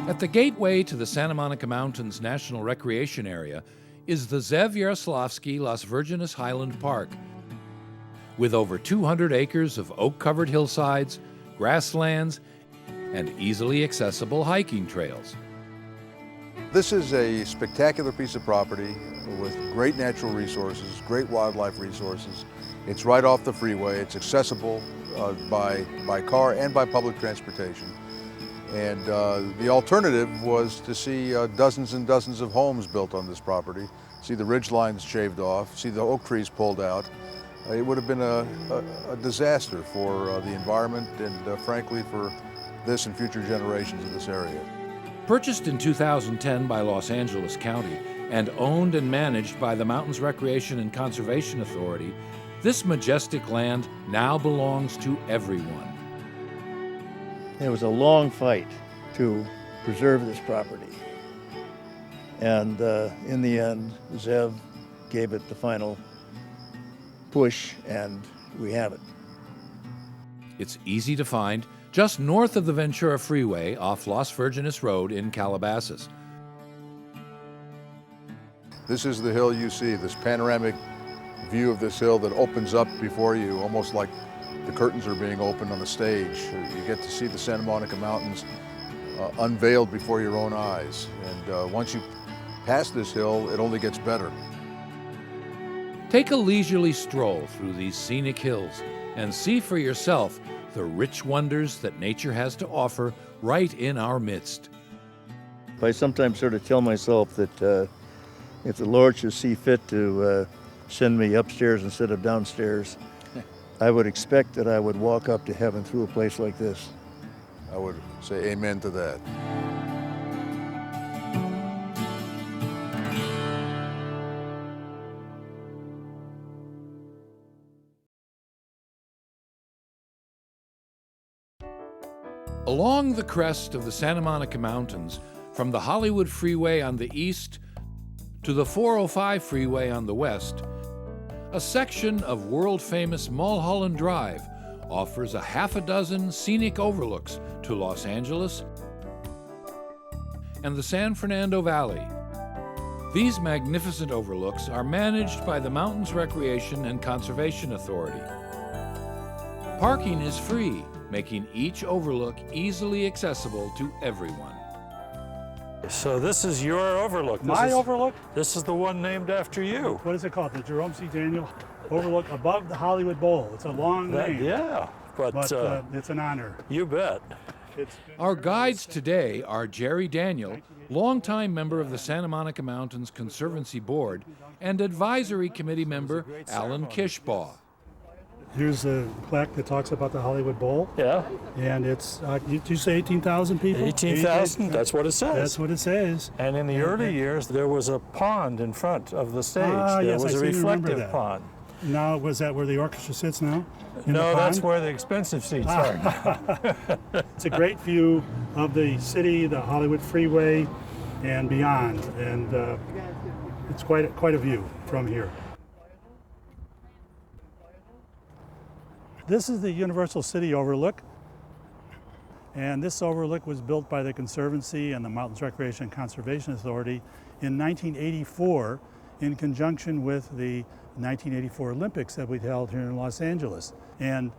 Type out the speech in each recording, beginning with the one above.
At the gateway to the Santa Monica Mountains National Recreation Area is the Zev Yaroslavsky Las Virgenes Highland Park, with over 200 acres of oak-covered hillsides, grasslands, and easily accessible hiking trails. This is a spectacular piece of property with great natural resources, great wildlife resources. It's right off the freeway. It's accessible by car and by public transportation. And the alternative was to see dozens and dozens of homes built on this property, see the ridge lines shaved off, see the oak trees pulled out. It would have been a disaster for the environment and frankly for this and future generations in this area. Purchased in 2010 by Los Angeles County and owned and managed by the Mountains Recreation and Conservation Authority, this majestic land now belongs to everyone. It was a long fight to preserve this property. And in the end, Zev gave it the final push, and we have it. It's easy to find just north of the Ventura Freeway off Las Virgenes Road in Calabasas. This is the hill you see, this panoramic view of this hill that opens up before you, almost like the curtains are being opened on a stage. You get to see the Santa Monica Mountains unveiled before your own eyes. And once you pass this hill, it only gets better. Take a leisurely stroll through these scenic hills and see for yourself the rich wonders that nature has to offer right in our midst. I sometimes sort of tell myself that if the Lord should see fit to send me upstairs instead of downstairs, I would expect that I would walk up to heaven through a place like this. I would say amen to that. Along the crest of the Santa Monica Mountains, from the Hollywood Freeway on the east to the 405 Freeway on the west, a section of world-famous Mulholland Drive offers a half a dozen scenic overlooks to Los Angeles and the San Fernando Valley. These magnificent overlooks are managed by the Mountains Recreation and Conservation Authority. Parking is free, making each overlook easily accessible to everyone. So this is your overlook. My overlook? This is the one named after you. What is it called? The Jerome C. Daniel Overlook above the Hollywood Bowl. It's a long name. Yeah, but it's an honor. You bet. Our guides today are Jerry Daniel, longtime member of the Santa Monica Mountains Conservancy Board, and advisory committee member Alan Kishbaugh. Here's a plaque that talks about the Hollywood Bowl. Yeah. And it's, did you say 18,000 people? 18,000, that's what it says. That's what it says. And in the early years, there was a pond in front of the stage. There Yes, was I a seem to remember reflective that. pond. Now, was that where the orchestra sits now? In the No, pond? that's where the expensive seats are. It's a great view of the city, the Hollywood Freeway, and beyond. And it's quite a view from here. This is the Universal City Overlook, and this overlook was built by the Conservancy and the Mountains Recreation and Conservation Authority in 1984 in conjunction with the 1984 Olympics that we held here in Los Angeles. And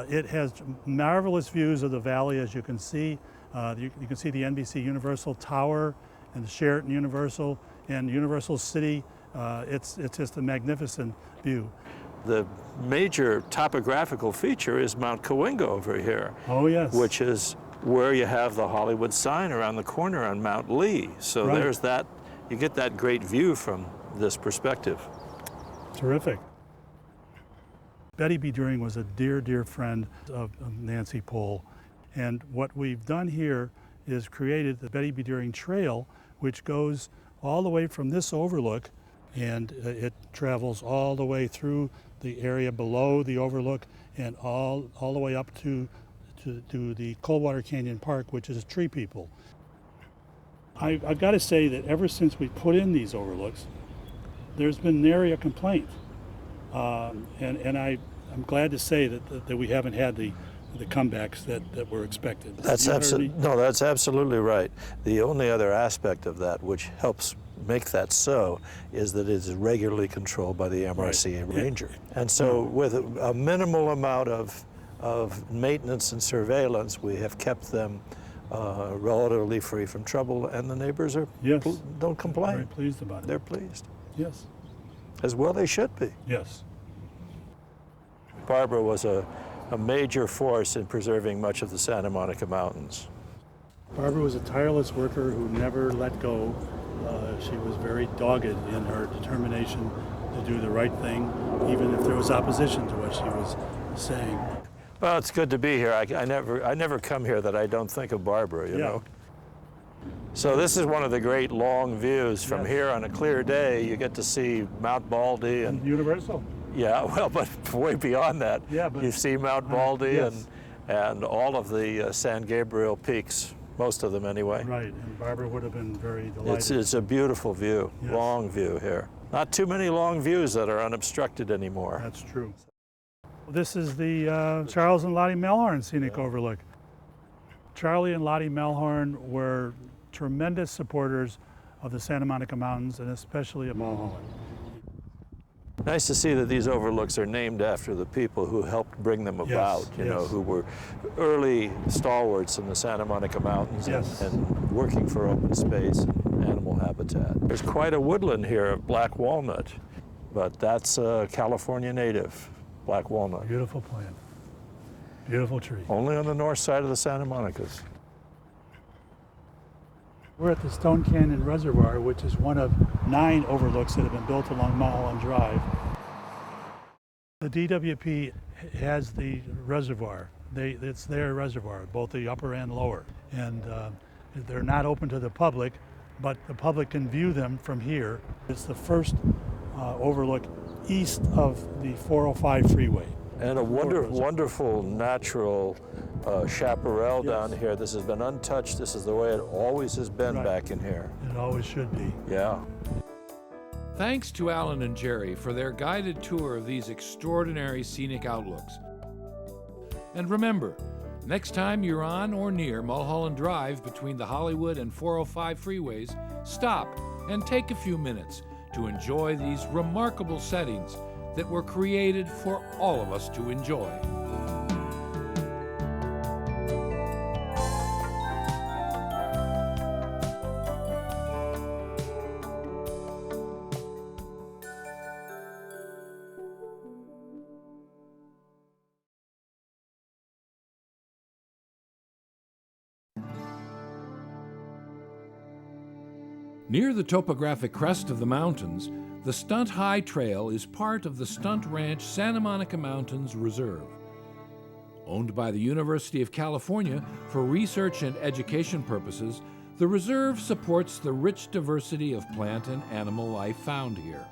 it has marvelous views of the valley, as you can see. You can see the NBC Universal Tower and the Sheraton Universal and Universal City It's just a magnificent view. The major topographical feature is Mount Cahuenga over here. Oh, yes. Which is where you have the Hollywood sign around the corner on Mount Lee. So Right. there's that, you get that great view from this perspective. Terrific. Betty B. Deering was a dear, dear friend of Nancy Pohl. And what we've done here is created the Betty B. Deering Trail, which goes all the way from this overlook, and it travels all the way through the area below the overlook and all the way up to the Coldwater Canyon Park, which is Tree People. I've got to say that ever since we put in these overlooks, there's been nary a complaint. And I'm glad to say that we haven't had the comebacks that were expected. That's that's absolutely right. The only other aspect of that which helps make that so is that it is regularly controlled by the MRC Right. ranger. And so with a minimal amount of maintenance and surveillance, we have kept them relatively free from trouble, and the neighbors are Yes. don't complain. Very pleased about it. They're pleased. Yes. As well they should be. Yes. Barbara was a major force in preserving much of the Santa Monica Mountains. Barbara was a tireless worker who never let go. She was very dogged in her determination to do the right thing, even if there was opposition to what she was saying. Well, it's good to be here. I never come here that I don't think of Barbara, you know. So this is one of the great long views from Yes. here on a clear day. You get to see Mount Baldy and Universal. yeah, well, but way beyond that, Yeah, but- you see Mount Baldy yes. and all of the San Gabriel peaks, most of them anyway. Right, and Barbara would have been very delighted. It's a beautiful view, Yes. long view here. Not too many long views that are unobstructed anymore. That's true. This is the Charles and Lottie Melhorn Scenic Overlook. Charlie and Lottie Melhorn were tremendous supporters of the Santa Monica Mountains, and especially of Mulholland. Nice to see that these overlooks are named after the people who helped bring them about, you know, yes. who were early stalwarts in the Santa Monica Mountains Yes. and working for open space and animal habitat. There's quite a woodland here of black walnut, but that's a California native, black walnut. Beautiful plant. Beautiful tree. Only on the north side of the Santa Monicas. We're at the Stone Canyon Reservoir, which is one of 9 overlooks that have been built along Mulholland Drive. The DWP has the reservoir. It's their reservoir, both the upper and lower. And they're not open to the public, but the public can view them from here. It's the first overlook east of the 405 freeway. And a wonderful natural chaparral Yes. down here. This has been untouched. This is the way it always has been Right. back in here. It always should be. Yeah. Thanks to Alan and Jerry for their guided tour of these extraordinary scenic outlooks. And remember, next time you're on or near Mulholland Drive between the Hollywood and 405 freeways, stop and take a few minutes to enjoy these remarkable settings that were created for all of us to enjoy. Near the topographic crest of the mountains, the Stunt High Trail is part of the Stunt Ranch Santa Monica Mountains Reserve. Owned by the University of California for research and education purposes, the reserve supports the rich diversity of plant and animal life found here.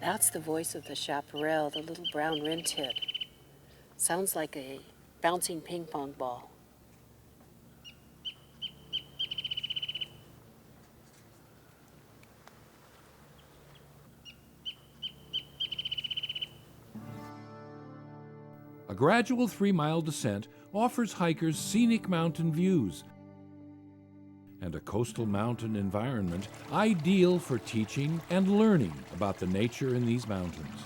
That's the voice of the chaparral, the little brown wren-tit. Sounds like a bouncing ping pong ball. A gradual 3-mile descent offers hikers scenic mountain views, and a coastal mountain environment ideal for teaching and learning about the nature in these mountains.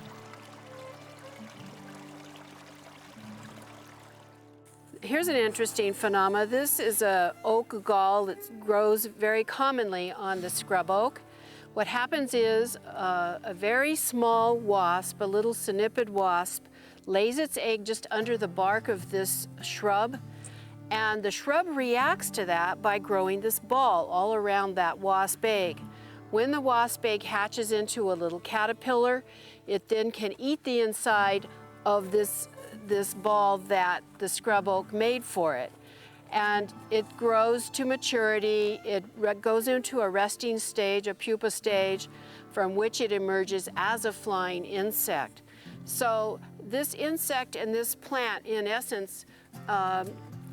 Here's an interesting phenomena. This is a oak gall that grows very commonly on the scrub oak. What happens is a very small wasp, a little cynipid wasp, lays its egg just under the bark of this shrub, and the shrub reacts to that by growing this ball all around that wasp egg. When the wasp egg hatches into a little caterpillar, it then can eat the inside of this ball that the scrub oak made for it. And it grows to maturity. It goes into a resting stage, a pupa stage, from which it emerges as a flying insect. So this insect and this plant, in essence,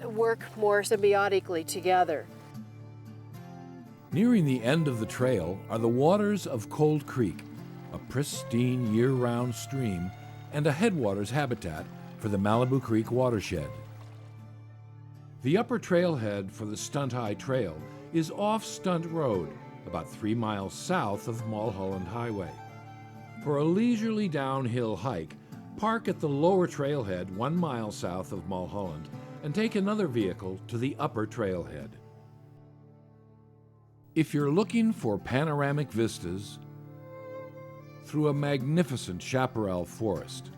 work more symbiotically together. Nearing the end of the trail are the waters of Cold Creek, a pristine year-round stream and a headwaters habitat for the Malibu Creek watershed. The upper trailhead for the Stunt High Trail is off Stunt Road, about 3 miles south of Mulholland Highway. For a leisurely downhill hike, park at the lower trailhead 1 mile south of Mulholland and take another vehicle to the upper trailhead. If you're looking for panoramic vistas through a magnificent chaparral forest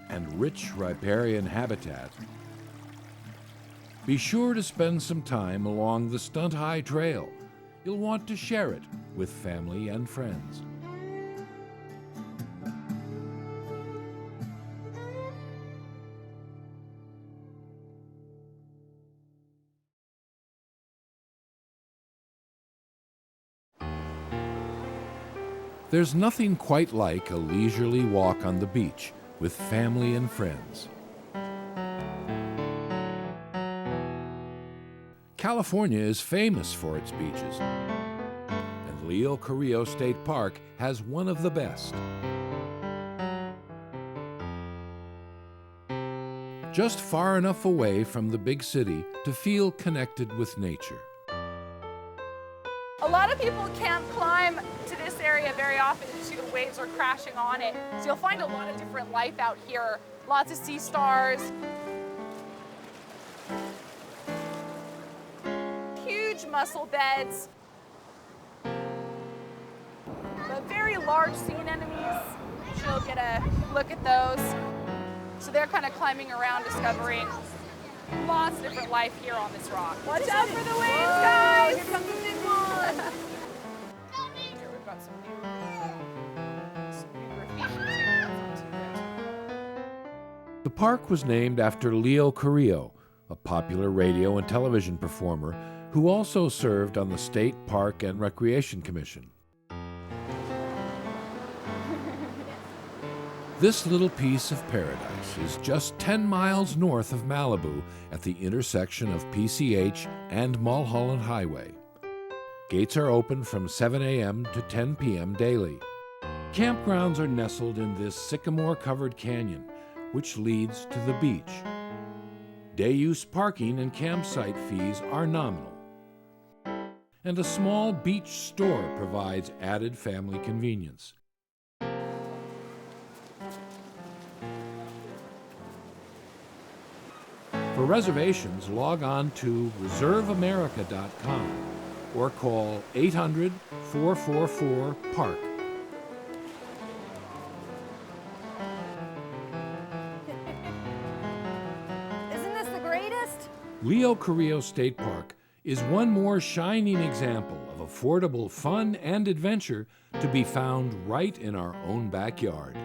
and rich riparian habitat, be sure to spend some time along the Stunt High Trail. You'll want to share it with family and friends. There's nothing quite like a leisurely walk on the beach with family and friends. California is famous for its beaches, and Leo Carrillo State Park has one of the best. Just far enough away from the big city to feel connected with nature. A lot of people can't climb to this area very often due to the waves are crashing on it. So you'll find a lot of different life out here. Lots of sea stars. Huge mussel beds. But very large sea anemones. You'll get a look at those. So they're kind of climbing around, discovering lots of different life here on this rock. Watch out for the waves, guys! Here comes the big one! Here we've got some new graffiti too. That's not too good. The park was named after Leo Carrillo, a popular radio and television performer who also served on the State Park and Recreation Commission. This little piece of paradise is just 10 miles north of Malibu at the intersection of PCH and Mulholland Highway. Gates are open from 7 a.m. to 10 p.m. daily. Campgrounds are nestled in this sycamore-covered canyon, which leads to the beach. Day-use parking and campsite fees are nominal. And a small beach store provides added family convenience. For reservations, log on to reserveamerica.com or call 800-444-PARK. Isn't this the greatest? Leo Carrillo State Park is one more shining example of affordable fun and adventure to be found right in our own backyard.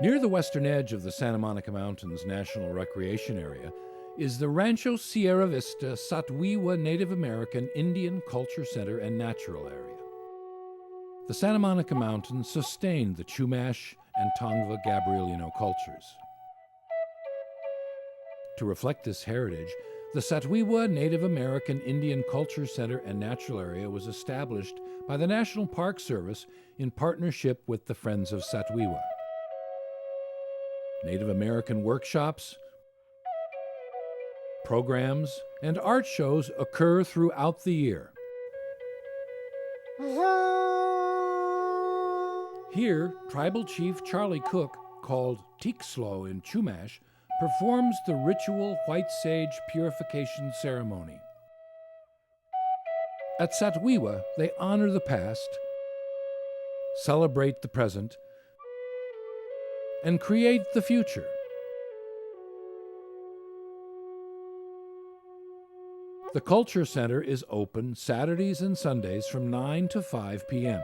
Near the western edge of the Santa Monica Mountains National Recreation Area is the Rancho Sierra Vista Satwiwa Native American Indian Culture Center and Natural Area. The Santa Monica Mountains sustained the Chumash and Tongva Gabrielino cultures. To reflect this heritage, The Satwewa Native American Indian Culture Center and Natural Area was established by the National Park Service in partnership with the Friends of Satwewa. Native American workshops, programs, and art shows occur throughout the year. Here, Tribal Chief Charlie Cook, called Tikslo in Chumash, performs the ritual white sage purification ceremony. At Satwewa, they honor the past, celebrate the present, and create the future. The Culture Center is open Saturdays and Sundays from 9 to 5 p.m.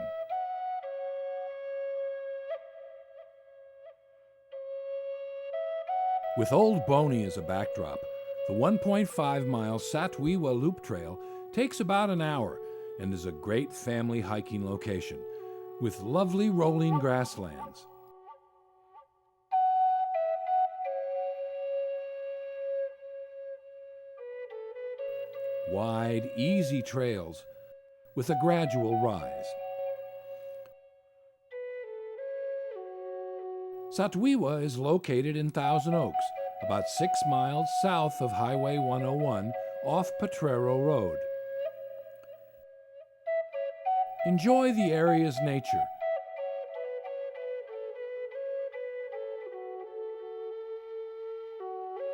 With Old Boney as a backdrop, the 1.5-mile Satwewa Loop Trail takes about an hour and is a great family hiking location with lovely rolling grasslands. Wide, easy trails with a gradual rise. Satwewa is located in Thousand Oaks, about 6 miles south of Highway 101 off Potrero Road. Enjoy the area's nature.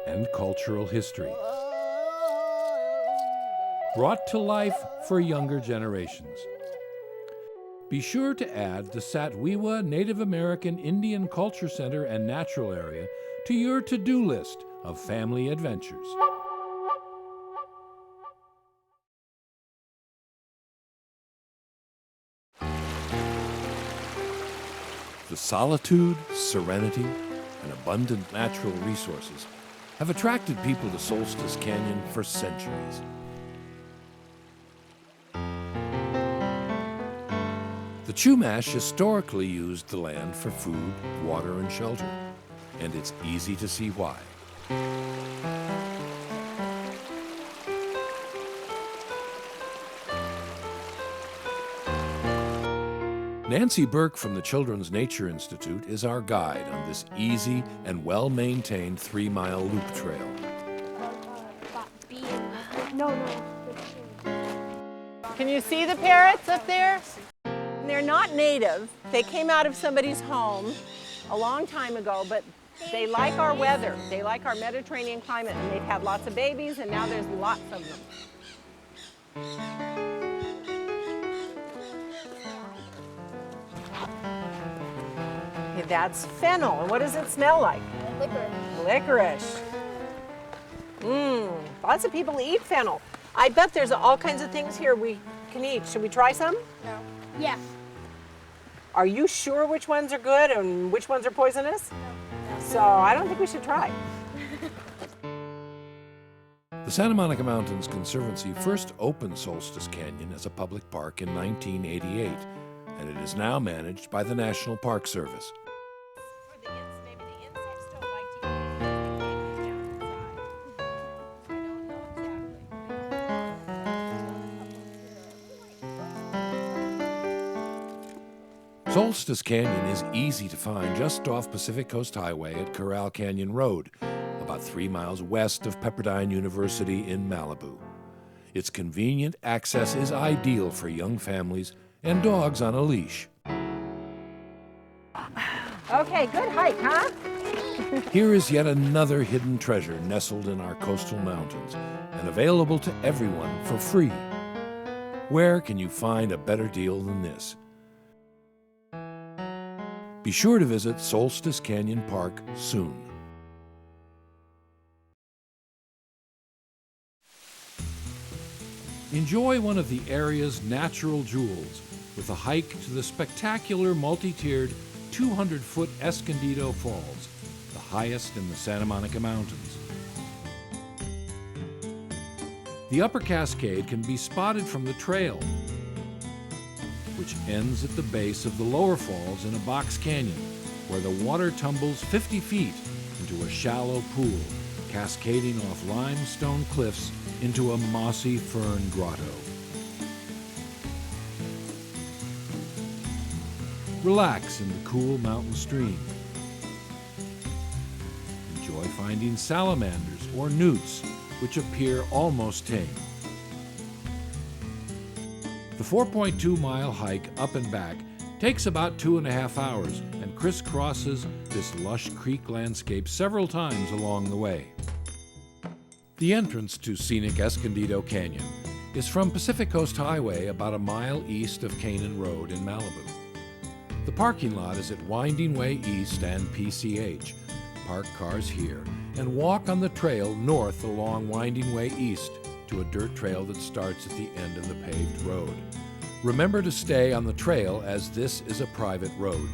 And cultural history, brought to life for younger generations. Be sure to add the Satwewa Native American Indian Culture Center and Natural Area to your to-do list of family adventures. The solitude, serenity, and abundant natural resources have attracted people to Solstice Canyon for centuries. The Chumash historically used the land for food, water, and shelter, and it's easy to see why. Nancy Burke from the Children's Nature Institute is our guide on this easy and well-maintained 3-mile loop trail. Can you see the parrots up there? They're not native. They came out of somebody's home a long time ago, but they like our weather. They like our Mediterranean climate, and they've had lots of babies, and now there's lots of them. Okay, that's fennel. And what does it smell like? Licorice. Lots of people eat fennel. I bet there's all kinds of things here we can eat. Should we try some? No. Yes. Are you sure which ones are good and which ones are poisonous? No. So I don't think we should try. The Santa Monica Mountains Conservancy first opened Solstice Canyon as a public park in 1988, and it is now managed by the National Park Service. Maybe the insects don't like to eat the canyon down inside. I don't know exactly. Solstice Canyon is easy to find just off Pacific Coast Highway at Corral Canyon Road, about 3 miles west of Pepperdine University in Malibu. Its convenient access is ideal for young families and dogs on a leash. Okay, good hike, huh? Here is yet another hidden treasure nestled in our coastal mountains and available to everyone for free. Where can you find a better deal than this? Be sure to visit Solstice Canyon Park soon. Enjoy one of the area's natural jewels with a hike to the spectacular multi-tiered 200-foot Escondido Falls, the highest in the Santa Monica Mountains. The upper cascade can be spotted from the trail, which ends at the base of the lower falls in a box canyon, where the water tumbles 50 feet into a shallow pool, cascading off limestone cliffs into a mossy fern grotto. Relax in the cool mountain stream. Enjoy finding salamanders or newts, which appear almost tame. The 4.2-mile hike up and back takes about 2.5 hours and crisscrosses this lush creek landscape several times along the way. The entrance to scenic Escondido Canyon is from Pacific Coast Highway about a mile east of Canaan Road in Malibu. The parking lot is at Winding Way East and PCH. Park cars here and walk on the trail north along Winding Way East to a dirt trail that starts at the end of the paved road. Remember to stay on the trail as this is a private road.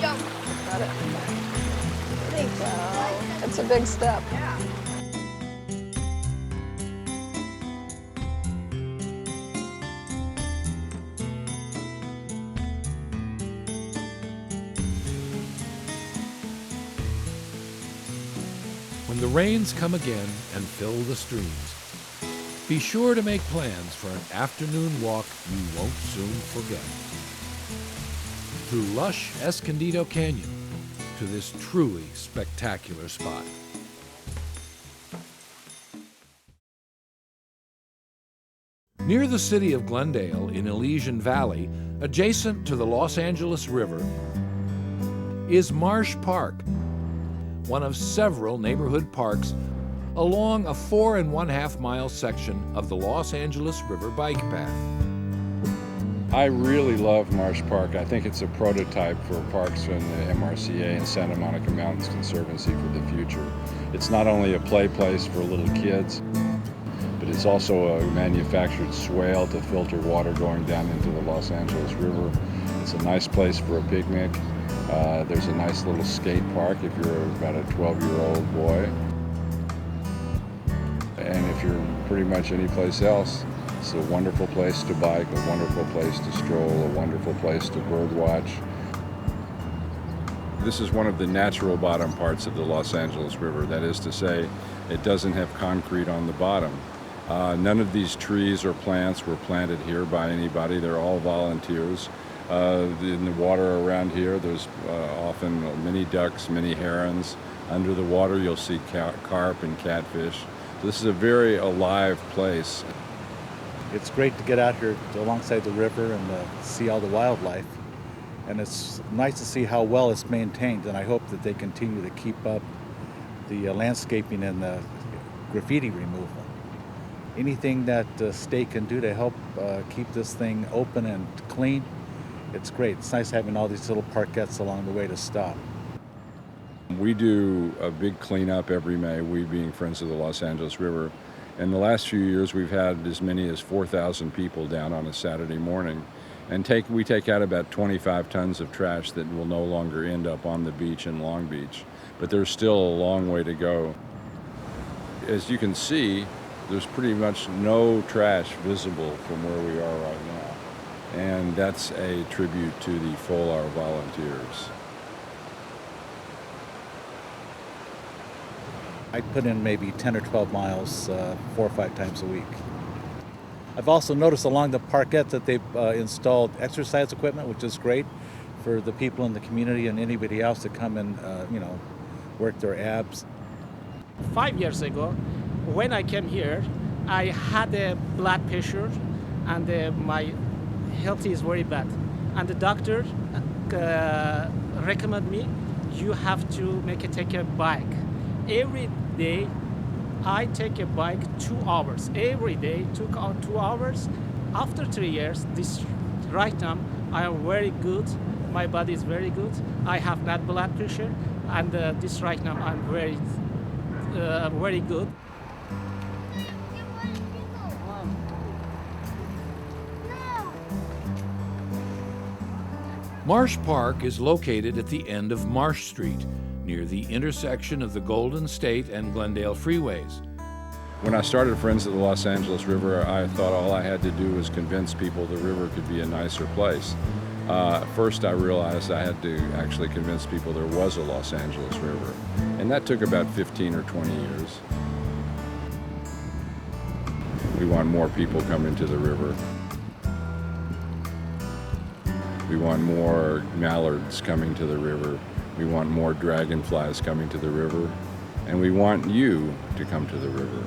Got it. There you go. It's a big step. Yeah. When the rains come again and fill the streams, be sure to make plans for an afternoon walk you won't soon forget. Through lush Escondido Canyon to this truly spectacular spot. Near the city of Glendale in Elysian Valley, adjacent to the Los Angeles River, is Marsh Park, one of several neighborhood parks along a 4.5-mile section of the Los Angeles River bike path. I really love Marsh Park. I think it's a prototype for parks in the MRCA and Santa Monica Mountains Conservancy for the future. It's not only a play place for little kids, but it's also a manufactured swale to filter water going down into the Los Angeles River. It's a nice place for a picnic. There's a nice little skate park if you're about a 12-year-old boy. And if you're pretty much any place else, it's a wonderful place to bike, a wonderful place to stroll, a wonderful place to birdwatch. This is one of the natural bottom parts of the Los Angeles River. That is to say, it doesn't have concrete on the bottom. None of these trees or plants were planted here by anybody. They're all volunteers. In the water around here, there's often many ducks, many herons. Under the water, you'll see carp and catfish. So this is a very alive place. It's great to get out here alongside the river and see all the wildlife. And it's nice to see how well it's maintained, and I hope that they continue to keep up the landscaping and the graffiti removal. Anything that the state can do to help keep this thing open and clean, it's great. It's nice having all these little parkettes along the way to stop. We do a big cleanup every May, we being Friends of the Los Angeles River. In the last few years, we've had as many as 4,000 people down on a Saturday morning. And we take out about 25 tons of trash that will no longer end up on the beach in Long Beach. But there's still a long way to go. As you can see, there's pretty much no trash visible from where we are right now. And that's a tribute to the FOLAR volunteers. I put in maybe 10 or 12 miles 4 or 5 times a week. I've also noticed along the parkette that they've installed exercise equipment, which is great for the people in the community and anybody else to come and work their abs. 5 years ago, when I came here, I had a blood pressure and my health is very bad. And the doctor recommended me, you have to take a bike. Every day, I take a bike 2 hours. Every day, took out 2 hours. After 3 years, right now, I am very good. My body is very good. I have not blood pressure, and this right now, I'm very good. Marsh Park is located at the end of Marsh Street, near the intersection of the Golden State and Glendale freeways. When I started Friends of the Los Angeles River, I thought all I had to do was convince people the river could be a nicer place. First I realized I had to actually convince people there was a Los Angeles River, and that took about 15 or 20 years. We want more people coming to the river. We want more mallards coming to the river. We want more dragonflies coming to the river. And we want you to come to the river.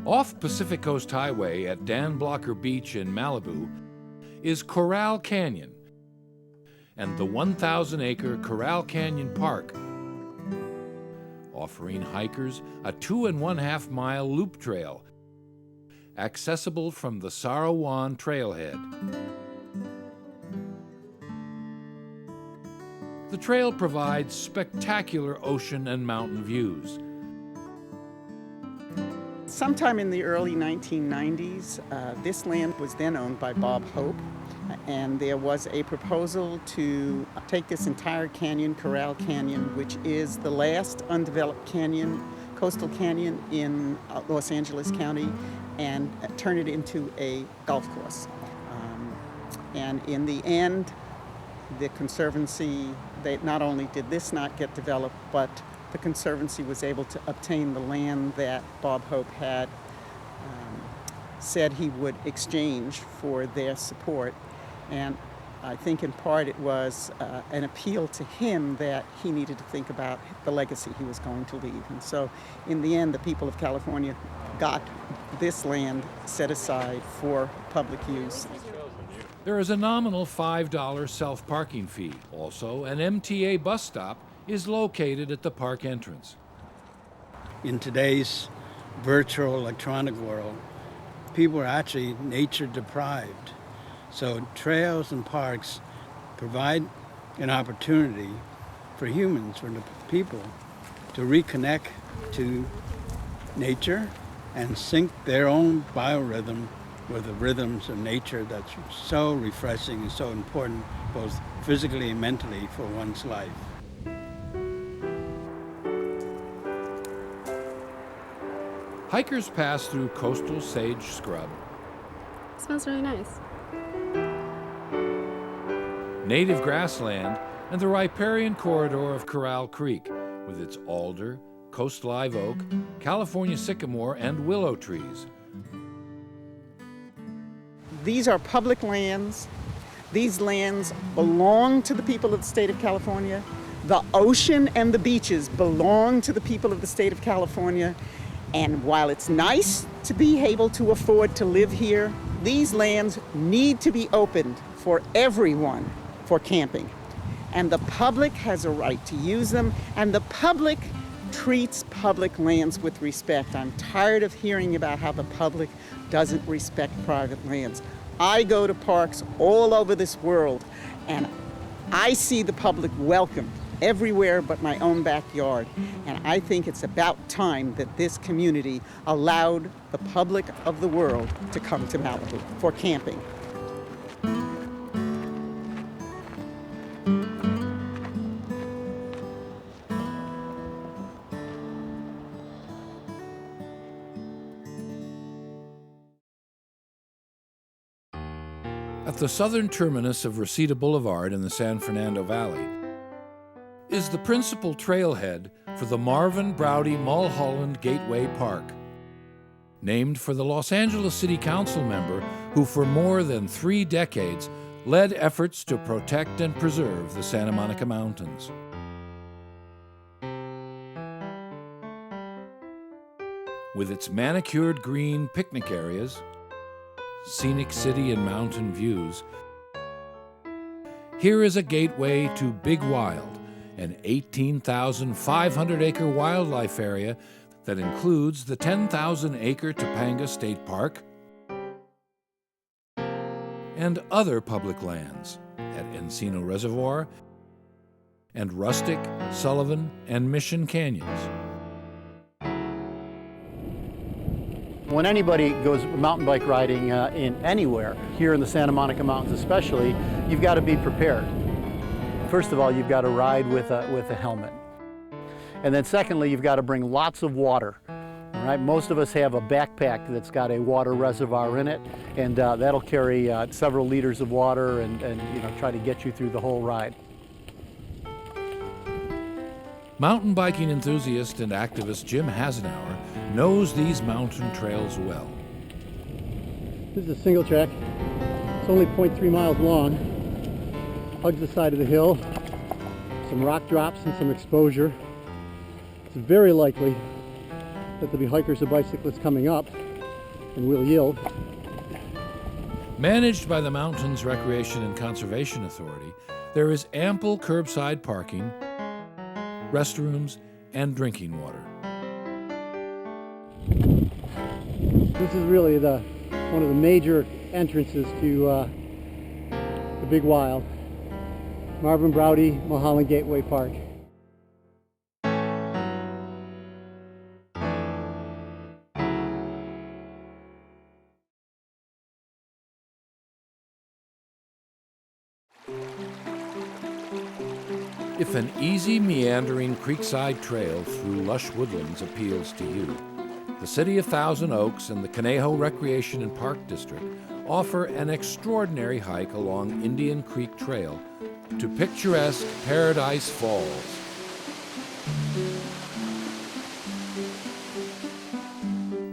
Off Pacific Coast Highway at Dan Blocker Beach in Malibu is Corral Canyon and the 1,000-acre Corral Canyon Park, offering hikers a 2.5-mile loop trail accessible from the Sarawan Trailhead. The trail provides spectacular ocean and mountain views. Sometime in the early 1990s, this land was then owned by Bob Hope, and there was a proposal to take this entire canyon, Corral Canyon, which is the last undeveloped canyon, coastal canyon in Los Angeles County, and turn it into a golf course. And in the end, the Conservancy, they not only did this not get developed, but the Conservancy was able to obtain the land that Bob Hope had said he would exchange for their support. And I think in part it was an appeal to him that he needed to think about the legacy he was going to leave. And so in the end, the people of California got this land set aside for public use. There is a nominal $5 self-parking fee. Also, an MTA bus stop is located at the park entrance. In today's virtual electronic world, people are actually nature deprived. So trails and parks provide an opportunity for humans, for the people, to reconnect to nature and sync their own biorhythm with the rhythms of nature that's so refreshing and so important, both physically and mentally, for one's life. Hikers pass through coastal sage scrub. It smells really nice. Native grassland, and the riparian corridor of Corral Creek with its alder, coast live oak, California sycamore, and willow trees. These are public lands. These lands belong to the people of the state of California. The ocean and the beaches belong to the people of the state of California. And while it's nice to be able to afford to live here, these lands need to be opened for everyone for camping. And the public has a right to use them, and the public treats public lands with respect. I'm tired of hearing about how the public doesn't respect private lands. I go to parks all over this world, and I see the public welcome everywhere but my own backyard. And I think it's about time that this community allowed the public of the world to come to Malibu for camping. At the southern terminus of Reseda Boulevard in the San Fernando Valley is the principal trailhead for the Marvin Browdy Mulholland Gateway Park, named for the Los Angeles City Council member who for more than 3 decades led efforts to protect and preserve the Santa Monica Mountains. With its manicured green picnic areas, scenic city and mountain views, here is a gateway to Big Wild, an 18,500-acre wildlife area that includes the 10,000-acre Topanga State Park and other public lands at Encino Reservoir and Rustic, Sullivan, and Mission Canyons. When anybody goes mountain bike riding in anywhere, here in the Santa Monica Mountains especially, you've got to be prepared. First of all, you've got to ride with a helmet. And then secondly, you've got to bring lots of water. All right? Most of us have a backpack that's got a water reservoir in it, and that'll carry several liters of water and try to get you through the whole ride. Mountain biking enthusiast and activist Jim Hasenauer knows these mountain trails well. This is a single track. It's only 0.3 miles long. Hugs the side of the hill. Some rock drops and some exposure. It's very likely that there'll be hikers or bicyclists coming up, and we'll yield. Managed by the Mountains Recreation and Conservation Authority, there is ample curbside parking, restrooms, and drinking water. This is really one of the major entrances to the Big Wild, Marvin Browdy Mulholland Gateway Park. If an easy, meandering creekside trail through lush woodlands appeals to you, the City of Thousand Oaks and the Conejo Recreation and Park District offer an extraordinary hike along Indian Creek Trail to picturesque Paradise Falls.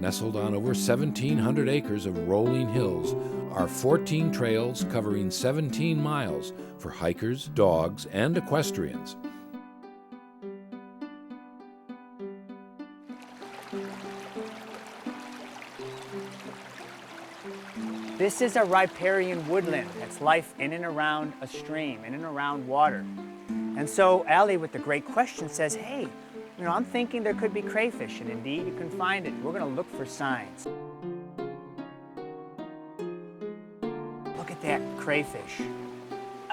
Nestled on over 1,700 acres of rolling hills are 14 trails covering 17 miles for hikers, dogs, and equestrians. This is a riparian woodland. That's life in and around a stream, in and around water. And so Allie, with the great question, says, hey, I'm thinking there could be crayfish, and indeed you can find it. We're going to look for signs. Look at that crayfish.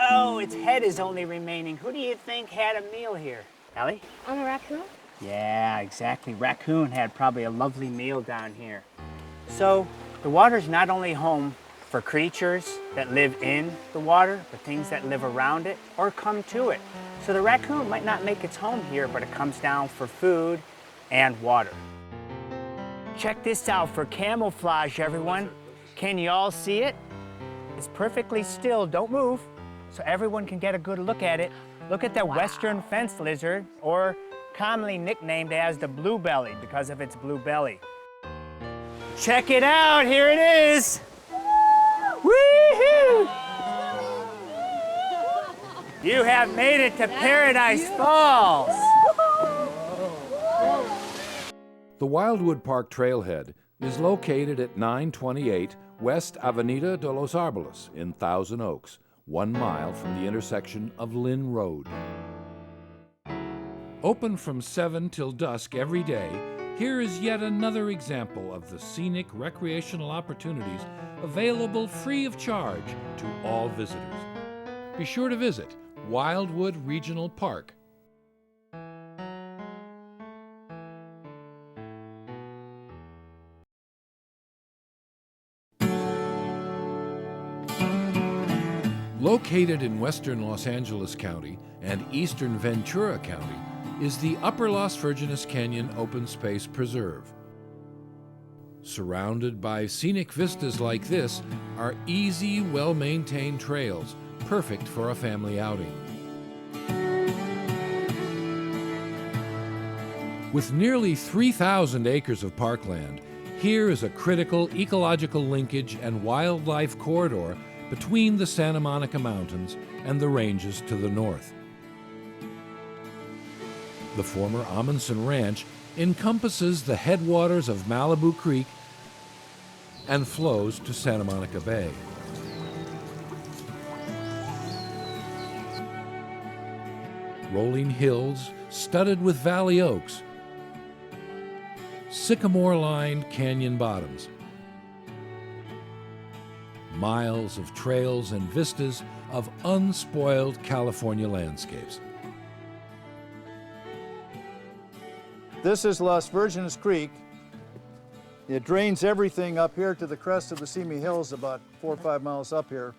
Oh, its head is only remaining. Who do you think had a meal here? Allie? A raccoon? Yeah, exactly. Raccoon had probably a lovely meal down here. So the water's not only home for creatures that live in the water, but things that live around it or come to it. So the raccoon might not make its home here, but it comes down for food and water. Check this out for camouflage, everyone. Can you all see it? It's perfectly still, don't move, so everyone can get a good look at it. Look at the western fence lizard, or commonly nicknamed as the blue belly because of its blue belly. Check it out, here it is. Woo-hoo! You have made it to Paradise Falls. The Wildwood Park Trailhead is located at 928 West Avenida de los Arboles in Thousand Oaks, 1 mile from the intersection of Lynn Road. Open from 7 till dusk every day, here is yet another example of the scenic recreational opportunities available free of charge to all visitors. Be sure to visit Wildwood Regional Park. Located in western Los Angeles County and eastern Ventura County is the Upper Las Virgenes Canyon Open Space Preserve. Surrounded by scenic vistas like this are easy, well-maintained trails, perfect for a family outing. With nearly 3,000 acres of parkland, here is a critical ecological linkage and wildlife corridor between the Santa Monica Mountains and the ranges to the north. The former Amundsen Ranch encompasses the headwaters of Malibu Creek and flows to Santa Monica Bay. Rolling hills studded with valley oaks, sycamore-lined canyon bottoms, miles of trails and vistas of unspoiled California landscapes. This is Las Virgenes Creek, It drains everything up here to the crest of the Simi Hills, about 4 or 5 miles up here.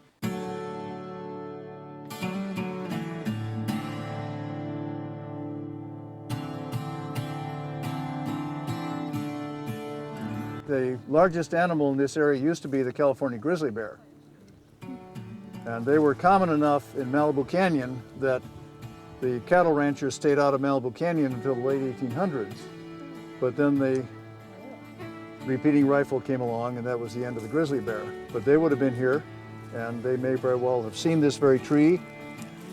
The largest animal in this area used to be the California grizzly bear. And they were common enough in Malibu Canyon that the cattle ranchers stayed out of Malibu Canyon until the late 1800s. But then the repeating rifle came along, and that was the end of the grizzly bear. But they would have been here, and they may very well have seen this very tree.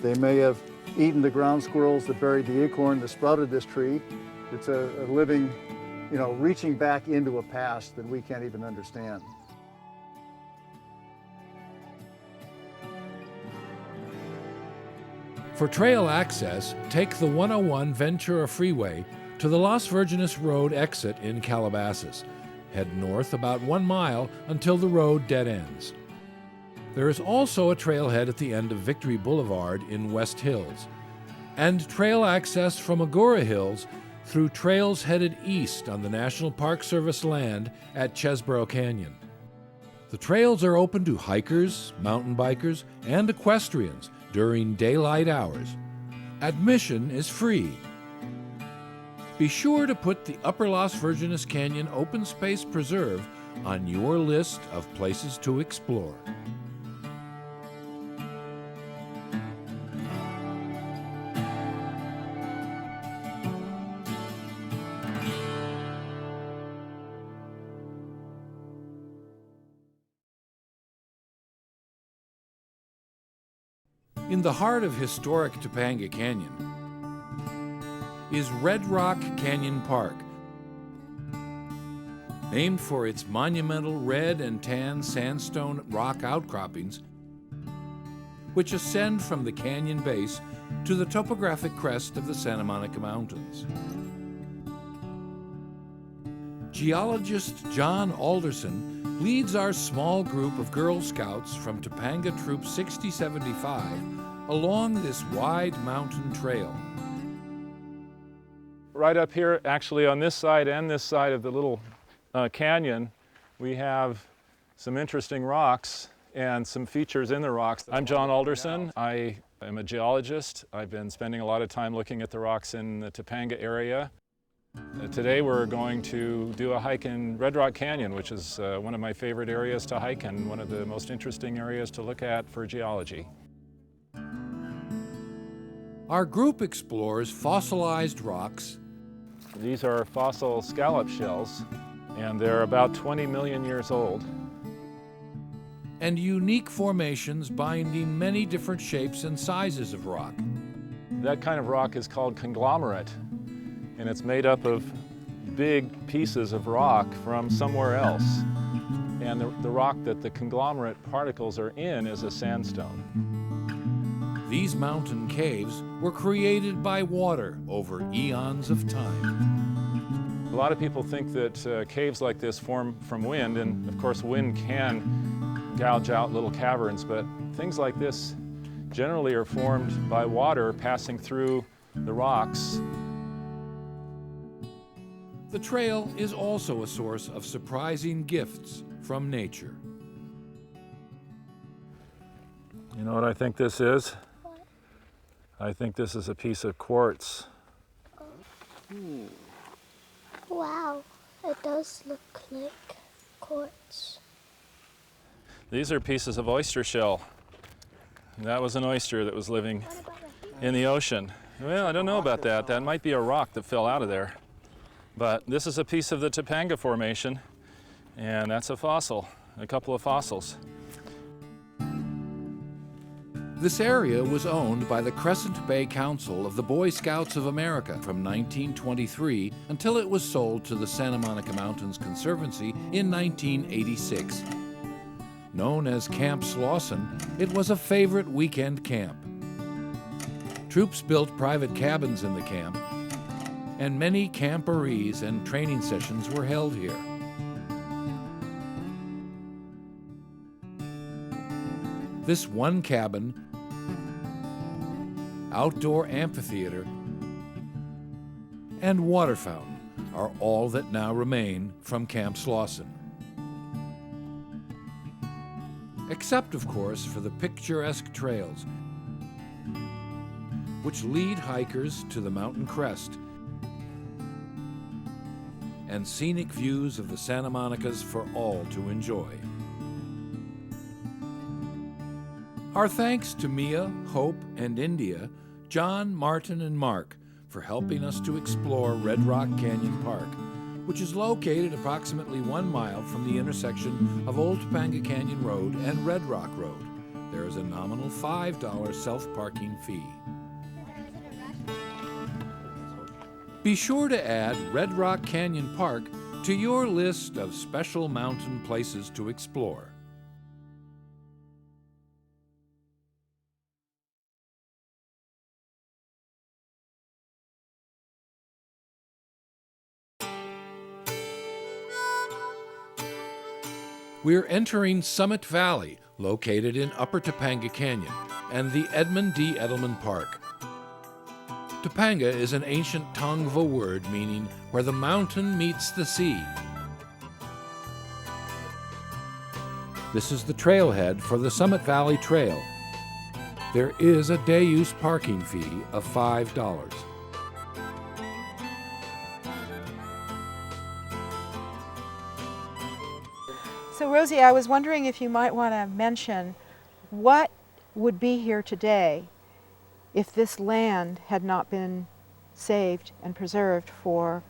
They may have eaten the ground squirrels that buried the acorn that sprouted this tree. It's a living, you know, reaching back into a past that we can't even understand. For trail access, take the 101 Ventura Freeway to the Las Virgenes Road exit in Calabasas. Head north about 1 mile until the road dead ends. There is also a trailhead at the end of Victory Boulevard in West Hills, and trail access from Agoura Hills through trails headed east on the National Park Service land at Chesborough Canyon. The trails are open to hikers, mountain bikers, and equestrians during daylight hours. Admission is free. Be sure to put the Upper Las Virgenes Canyon Open Space Preserve on your list of places to explore. In the heart of historic Topanga Canyon is Red Rock Canyon Park, named for its monumental red and tan sandstone rock outcroppings, which ascend from the canyon base to the topographic crest of the Santa Monica Mountains. Geologist John Alderson leads our small group of Girl Scouts from Topanga Troop 6075 along this wide mountain trail. Right up here, actually on this side and this side of the little canyon, we have some interesting rocks and some features in the rocks. I'm John Alderson. I am a geologist. I've been spending a lot of time looking at the rocks in the Topanga area. Today we're going to do a hike in Red Rock Canyon, which is one of my favorite areas to hike and one of the most interesting areas to look at for geology. Our group explores fossilized rocks. These are fossil scallop shells, and they're about 20 million years old. And unique formations binding many different shapes and sizes of rock. That kind of rock is called conglomerate, and it's made up of big pieces of rock from somewhere else. And the rock that the conglomerate particles are in is a sandstone. These mountain caves were created by water over eons of time. A lot of people think that caves like this form from wind, and of course wind can gouge out little caverns, but things like this generally are formed by water passing through the rocks. The trail is also a source of surprising gifts from nature. You know what I think this is? I think this is a piece of quartz. Wow, it does look like quartz. These are pieces of oyster shell. That was an oyster that was living in the ocean. Well, I don't know about that. That might be a rock that fell out of there. But this is a piece of the Topanga Formation, and that's a fossil, a couple of fossils. This area was owned by the Crescent Bay Council of the Boy Scouts of America from 1923 until it was sold to the Santa Monica Mountains Conservancy in 1986. Known as Camp Slauson, it was a favorite weekend camp. Troops built private cabins in the camp, and many camporees and training sessions were held here. This one cabin, outdoor amphitheater, and water fountain are all that now remain from Camp Slauson. Except, of course, for the picturesque trails which lead hikers to the mountain crest and scenic views of the Santa Monicas for all to enjoy. Our thanks to Mia, Hope, and India, John, Martin, and Mark for helping us to explore Red Rock Canyon Park, which is located approximately 1 mile from the intersection of Old Topanga Canyon Road and Red Rock Road. There is a nominal $5 self-parking fee. Be sure to add Red Rock Canyon Park to your list of special mountain places to explore. We're entering Summit Valley, located in Upper Topanga Canyon, and the Edmund D. Edelman Park. Topanga is an ancient Tongva word meaning where the mountain meets the sea. This is the trailhead for the Summit Valley Trail. There is a day-use parking fee of $5. So Rosie, I was wondering if you might want to mention what would be here today if this land had not been saved and preserved for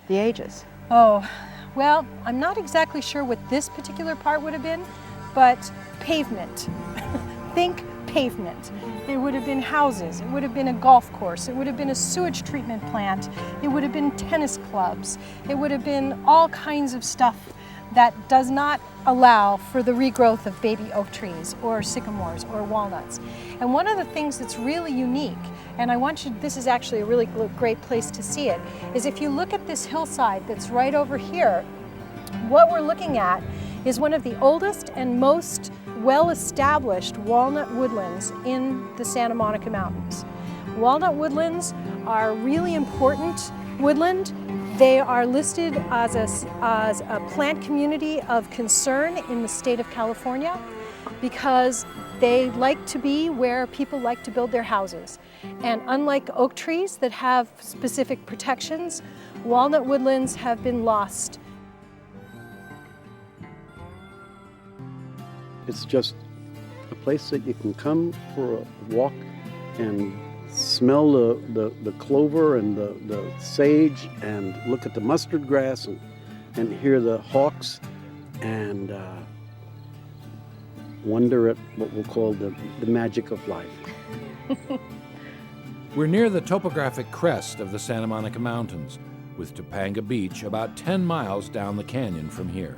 the ages. Oh, well, I'm not exactly sure what this particular part would have been, but pavement. Think pavement. There would have been houses, it would have been a golf course, it would have been a sewage treatment plant, it would have been tennis clubs, it would have been all kinds of stuff that does not allow for the regrowth of baby oak trees or sycamores or walnuts. And one of the things that's really unique, and I want you, this is actually a really great place to see it, is if you look at this hillside that's right over here, what we're looking at is one of the oldest and most well-established walnut woodlands in the Santa Monica Mountains. Walnut woodlands are really important woodland. They are listed as a plant community of concern in the state of California because they like to be where people like to build their houses. And unlike oak trees that have specific protections, walnut woodlands have been lost. It's just a place that you can come for a walk and smell the clover and the sage and look at the mustard grass and hear the hawks and wonder at what we'll call the magic of life. We're near the topographic crest of the Santa Monica Mountains, with Topanga Beach about 10 miles down the canyon from here.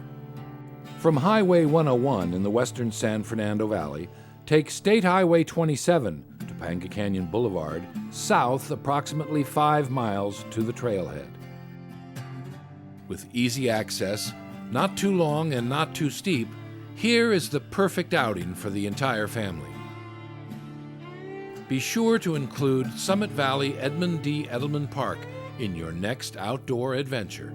From Highway 101 in the western San Fernando Valley, take State Highway 27, Topanga Canyon Boulevard, south approximately 5 miles to the trailhead. With easy access, not too long and not too steep, here is the perfect outing for the entire family. Be sure to include Summit Valley Edmund D. Edelman Park in your next outdoor adventure.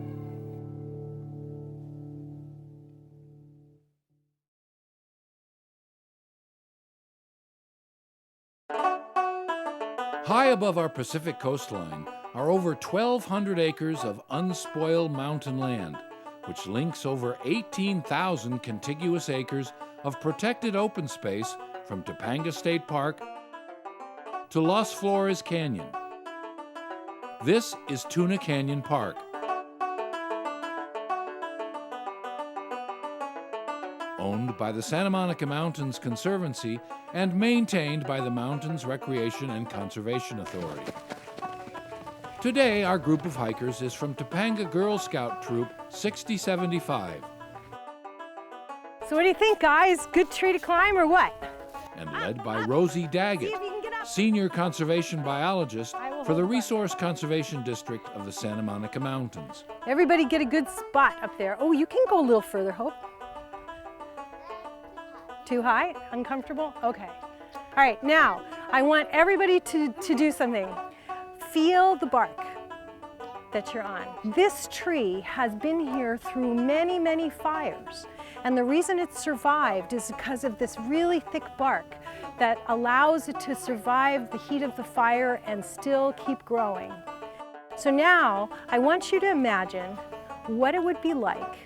High above our Pacific coastline are over 1,200 acres of unspoiled mountain land, which links over 18,000 contiguous acres of protected open space from Topanga State Park to Las Flores Canyon. This is Tuna Canyon Park. Owned by the Santa Monica Mountains Conservancy and maintained by the Mountains Recreation and Conservation Authority. Today, our group of hikers is from Topanga Girl Scout Troop 6075. So what do you think, guys? Good tree to climb or what? And led by Rosie Daggett, Senior Conservation Biologist for the Resource Conservation District of the Santa Monica Mountains. Everybody get a good spot up there. Oh, you can go a little further, Hope. Too high? Uncomfortable? Okay. All right, now I want everybody to do something. Feel the bark. that you're on. This tree has been here through many, many fires. And the reason it's survived is because of this really thick bark that allows it to survive the heat of the fire and still keep growing. So now I want you to imagine what it would be like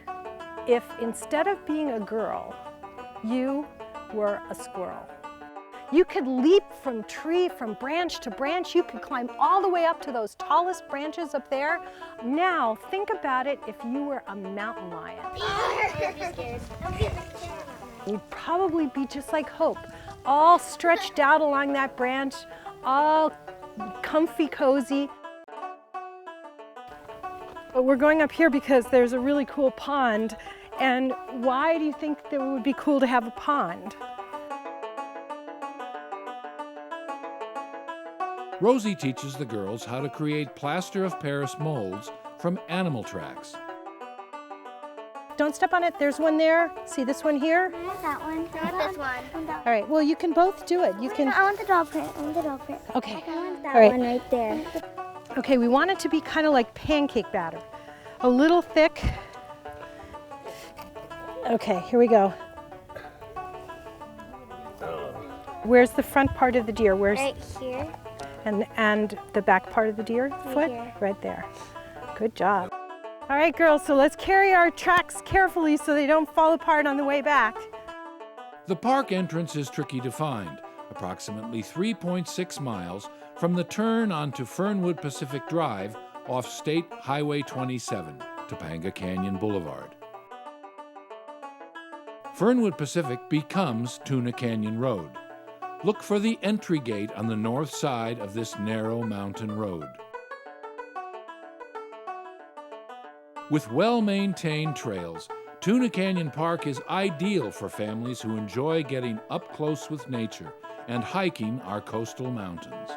if instead of being a girl, you were a squirrel. You could leap from branch to branch. You could climb all the way up to those tallest branches up there. Now, think about it if you were a mountain lion. You'd probably be just like Hope, all stretched out along that branch, all comfy, cozy. But we're going up here because there's a really cool pond. And why do you think that it would be cool to have a pond? Rosie teaches the girls how to create plaster of Paris molds from animal tracks. Don't step on it. There's one there. See this one here? That one. Not this one. All right. Well, you can both do it. You can. I want the dog print. I want the dog print. Okay. I want that All right. one right there. Okay. We want it to be kind of like pancake batter, a little thick. Okay. Here we go. Where's the front part of the deer? Where's right here. And the back part of the deer foot? Here. Right there. Good job. All right, girls, so let's carry our tracks carefully so they don't fall apart on the way back. The park entrance is tricky to find, approximately 3.6 miles from the turn onto Fernwood Pacific Drive off State Highway 27, Topanga Canyon Boulevard. Fernwood Pacific becomes Tuna Canyon Road. Look for the entry gate on the north side of this narrow mountain road. With well-maintained trails, Tuna Canyon Park is ideal for families who enjoy getting up close with nature and hiking our coastal mountains.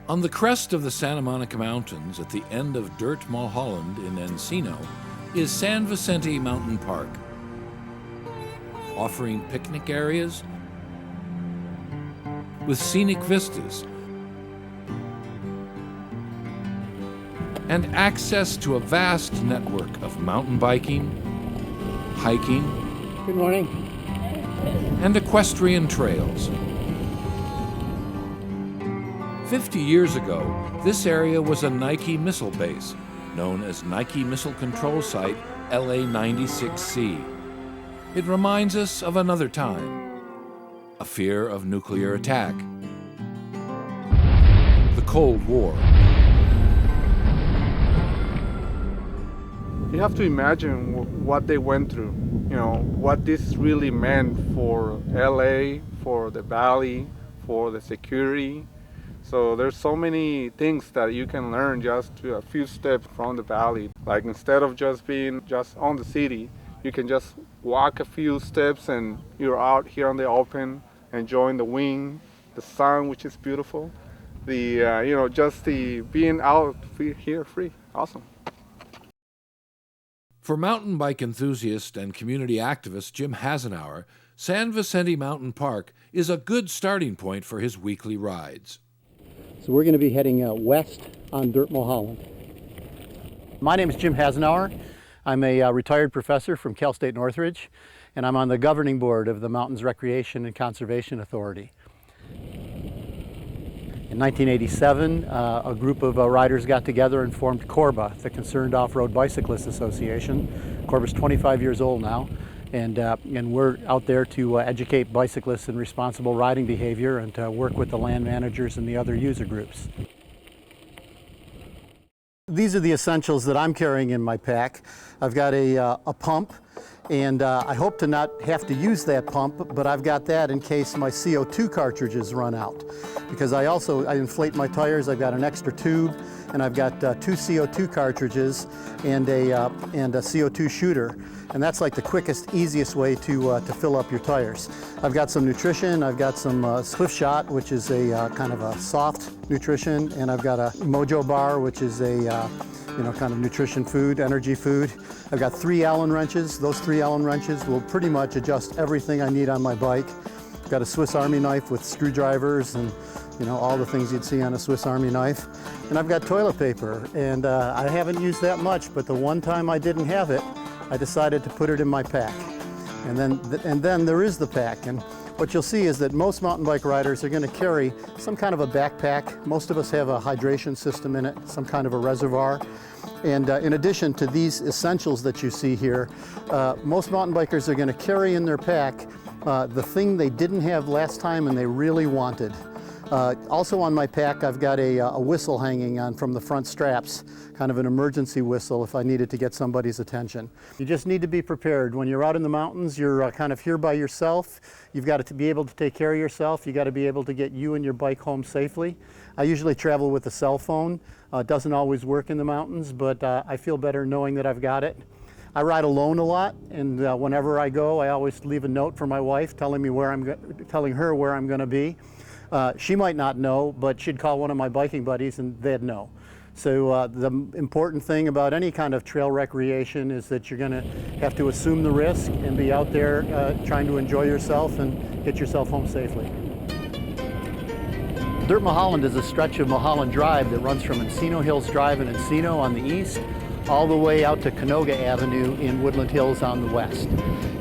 On the crest of the Santa Monica Mountains at the end of Dirt Mulholland in Encino is San Vicente Mountain Park, offering picnic areas with scenic vistas and access to a vast network of mountain biking, hiking, good morning, and equestrian trails. 50 years ago, this area was a Nike missile base, known as Nike Missile Control Site LA-96C. It reminds us of another time, a fear of nuclear attack, the Cold War. You have to imagine what they went through, you know, what this really meant for LA, for the valley, for the security. So there's so many things that you can learn just a few steps from the valley. Like instead of just being just on the city, you can just walk a few steps and you're out here on the open, enjoying the wind, the sun, which is beautiful. Just the being out here free, awesome. For mountain bike enthusiast and community activist Jim Hasenauer, San Vicente Mountain Park is a good starting point for his weekly rides. So we're going to be heading west on Dirt Mulholland. My name is Jim Hasenauer. I'm a retired professor from Cal State Northridge, and I'm on the governing board of the Mountains Recreation and Conservation Authority. In 1987, a group of riders got together and formed CORBA, the Concerned Off-Road Bicyclists Association. CORBA's 25 years old now, and we're out there to educate bicyclists in responsible riding behavior and to work with the land managers and the other user groups. These are the essentials that I'm carrying in my pack. I've got a pump, and I hope to not have to use that pump, but I've got that in case my CO2 cartridges run out. Because I inflate my tires, I've got an extra tube, and I've got 2 CO2 cartridges and a CO2 shooter. And that's like the quickest, easiest way to fill up your tires. I've got some nutrition. I've got some Swift Shot, which is a kind of a soft nutrition, and I've got a Mojo Bar, which is a kind of nutrition food, energy food. I've got 3 Allen wrenches. those 3 Allen wrenches will pretty much adjust everything I need on my bike. I've got a Swiss Army knife with screwdrivers and all the things you'd see on a Swiss Army knife. And I've got toilet paper, and I haven't used that much, but the one time I didn't have it, I decided to put it in my pack. And then there is the pack. And what you'll see is that most mountain bike riders are going to carry some kind of a backpack. Most of us have a hydration system in it, some kind of a reservoir. And in addition to these essentials that you see here, most mountain bikers are going to carry in their pack the thing they didn't have last time and they really wanted. Also on my pack, I've got a whistle hanging on from the front straps, kind of an emergency whistle if I needed to get somebody's attention. You just need to be prepared. When you're out in the mountains, you're kind of here by yourself. You've got to be able to take care of yourself. You've got to be able to get you and your bike home safely. I usually travel with a cell phone. It doesn't always work in the mountains, but I feel better knowing that I've got it. I ride alone a lot, and whenever I go, I always leave a note for my wife telling her where I'm going to be. She might not know, but she'd call one of my biking buddies and they'd know. So the important thing about any kind of trail recreation is that you're going to have to assume the risk and be out there trying to enjoy yourself and get yourself home safely. Dirt Mulholland is a stretch of Mulholland Drive that runs from Encino Hills Drive in Encino on the east all the way out to Canoga Avenue in Woodland Hills on the west.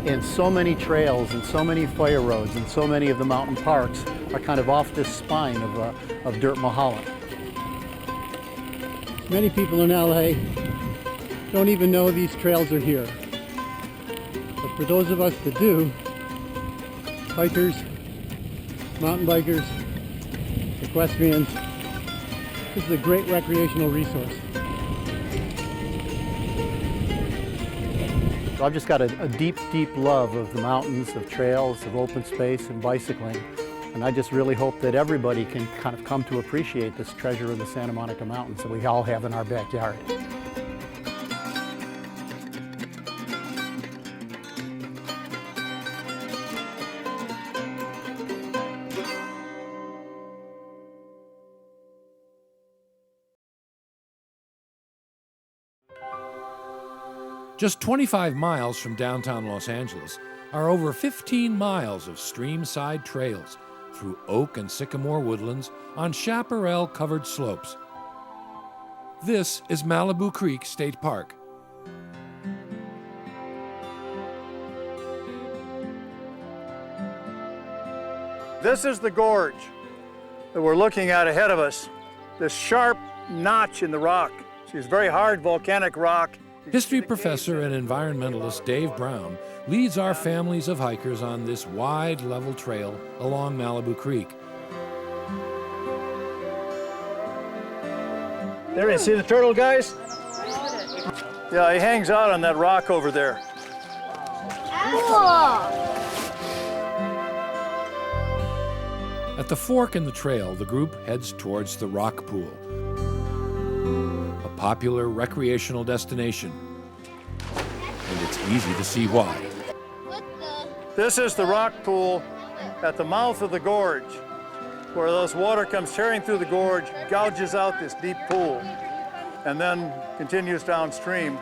And so many trails and so many fire roads and so many of the mountain parks are kind of off this spine of Dirt Mulholland. Many people in LA don't even know these trails are here. But for those of us that do, hikers, mountain bikers, equestrians, this is a great recreational resource. So I've just got a deep, deep love of the mountains, of trails, of open space, and bicycling. And I just really hope that everybody can kind of come to appreciate this treasure of the Santa Monica Mountains that we all have in our backyard. Just 25 miles from downtown Los Angeles are over 15 miles of stream-side trails through oak and sycamore woodlands on chaparral-covered slopes. This is Malibu Creek State Park. This is the gorge that we're looking at ahead of us. This sharp notch in the rock. It's very hard volcanic rock. History professor and environmentalist Dave Brown leads our families of hikers on this wide, level trail along Malibu Creek. There, you see the turtle, guys? Yeah, he hangs out on that rock over there. At the fork in the trail, the group heads towards the rock pool, a popular recreational destination, and it's easy to see why. This is the rock pool at the mouth of the gorge, where this water comes tearing through the gorge, gouges out this deep pool, and then continues downstream.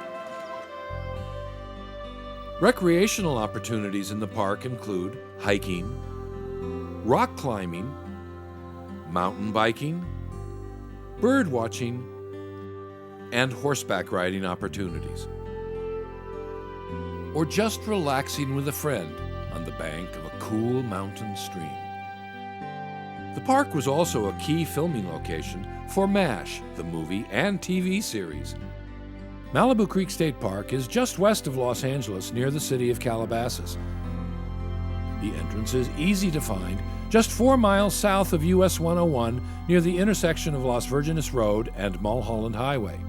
Recreational opportunities in the park include hiking, rock climbing, mountain biking, bird watching, and horseback riding opportunities. Or just relaxing with a friend on the bank of a cool mountain stream. The park was also a key filming location for MASH, the movie and TV series. Malibu Creek State Park is just west of Los Angeles near the city of Calabasas. The entrance is easy to find, just 4 miles south of US 101 near the intersection of Las Virgenes Road and Mulholland Highway.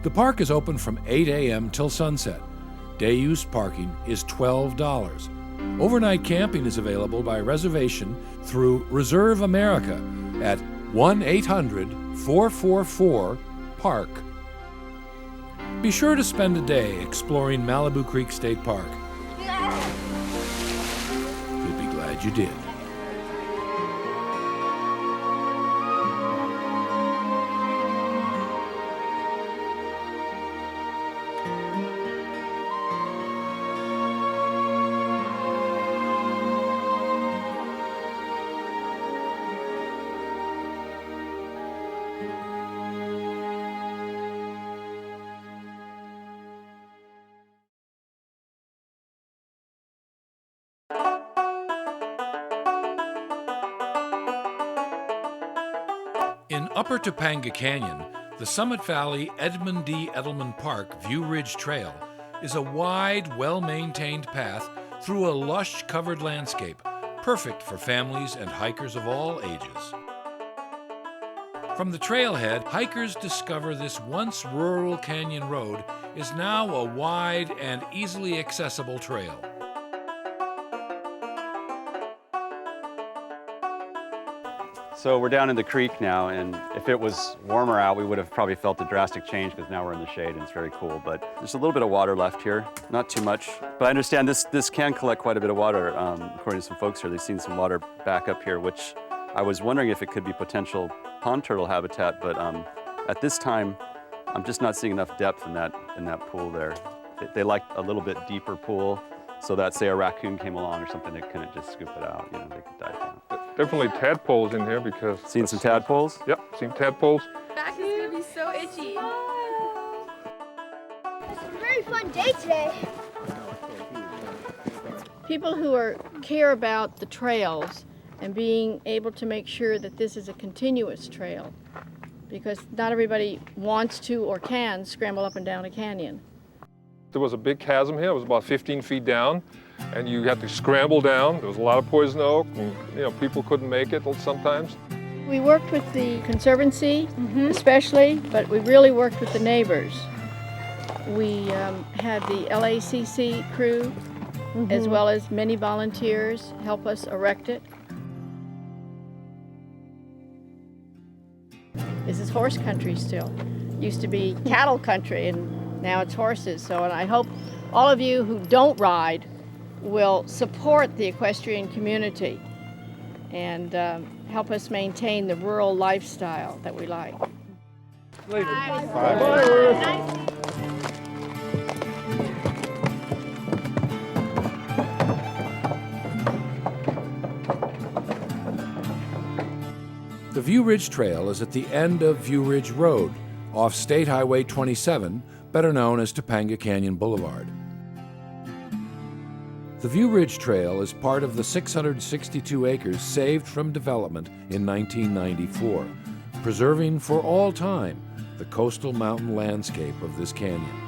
The park is open from 8 a.m. till sunset. Day-use parking is $12. Overnight camping is available by reservation through Reserve America at 1-800-444-PARK. Be sure to spend a day exploring Malibu Creek State Park. You'll be glad you did. In Upper Topanga Canyon, the Summit Valley Edmund D. Edelman Park View Ridge Trail is a wide, well-maintained path through a lush covered landscape, perfect for families and hikers of all ages. From the trailhead, hikers discover this once rural canyon road is now a wide and easily accessible trail. So we're down in the creek now, and if it was warmer out, we would have probably felt a drastic change because now we're in the shade and it's very cool. But there's a little bit of water left here, not too much. But I understand this can collect quite a bit of water. According to some folks here, they've seen some water back up here, which I was wondering if it could be potential pond turtle habitat. But at this time, I'm just not seeing enough depth in that pool there. They like a little bit deeper pool, so that say a raccoon came along or something, they couldn't just scoop it out. You know, they could dive down. Definitely tadpoles in here because... Seen some tadpoles? Yep, seen tadpoles. Back is gonna be so itchy. It's a very fun day today. People who care about the trails and being able to make sure that this is a continuous trail, because not everybody wants to or can scramble up and down a canyon. There was a big chasm here. It was about 15 feet down, and you had to scramble down. There was a lot of poison oak, and people couldn't make it sometimes. We worked with the Conservancy especially, but we really worked with the neighbors. We had the LACC crew, as well as many volunteers, help us erect it. This is horse country still. Used to be cattle country, and now it's horses. So, and I hope all of you who don't ride will support the equestrian community and help us maintain the rural lifestyle that we like. Bye. Bye. The View Ridge Trail is at the end of View Ridge Road, off State Highway 27, better known as Topanga Canyon Boulevard. The View Ridge Trail is part of the 662 acres saved from development in 1994, preserving for all time the coastal mountain landscape of this canyon.